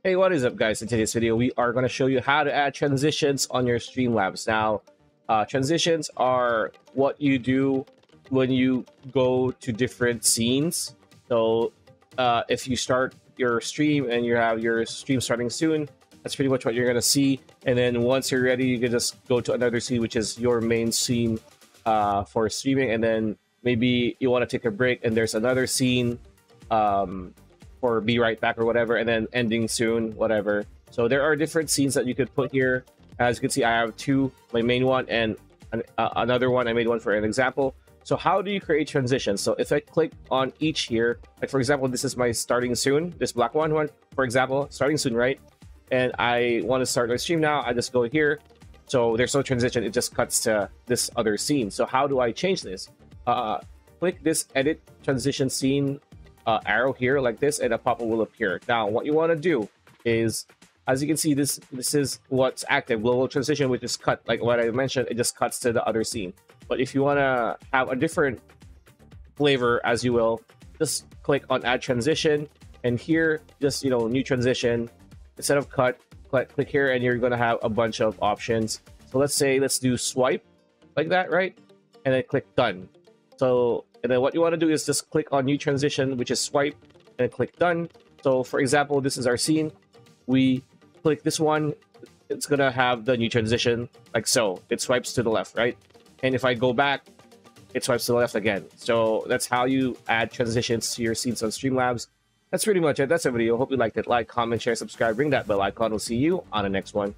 Hey, what is up, guys? In today's video, we are going to show you how to add transitions on your Streamlabs. Now, transitions are what you do when you go to different scenes. So, if you start your stream and you have your stream starting soon, that's pretty much what you're going to see. And then once you're ready, you can just go to another scene, which is your main scene for streaming. And then maybe you want to take a break and there's another scene or be right back or whatever, and then ending soon, whatever. So there are different scenes that you could put here. As you can see, I have two, my main one and another one. I made one for an example. So how do you create transitions? So if I click on each here, like for example, this is my starting soon, this black one, for example, starting soon, right? And I want to start my stream now. I just go here. So there's no transition. It just cuts to this other scene. So how do I change this? Click this edit transition scene arrow here like this, and a pop-up will appear. Now what you want to do is, as you can see, this is what's active, global transition, which is cut, like what I mentioned. It just cuts to the other scene. But if you want to have a different flavor, as you will, just click on add transition, and here just new transition. Instead of cut, click here, and you're going to have a bunch of options. So let's do swipe like that, right? And then click done. So, and then what you want to do is just click on new transition, which is swipe, and click done. So for example, this is our scene. We click this one, it's gonna have the new transition like so. It swipes to the left, right? And if I go back, it swipes to the left again. So that's how you add transitions to your scenes on Streamlabs. That's pretty much it. That's the video. Hope you liked it. Like, comment, share, subscribe, ring that bell icon. We'll see you on the next one.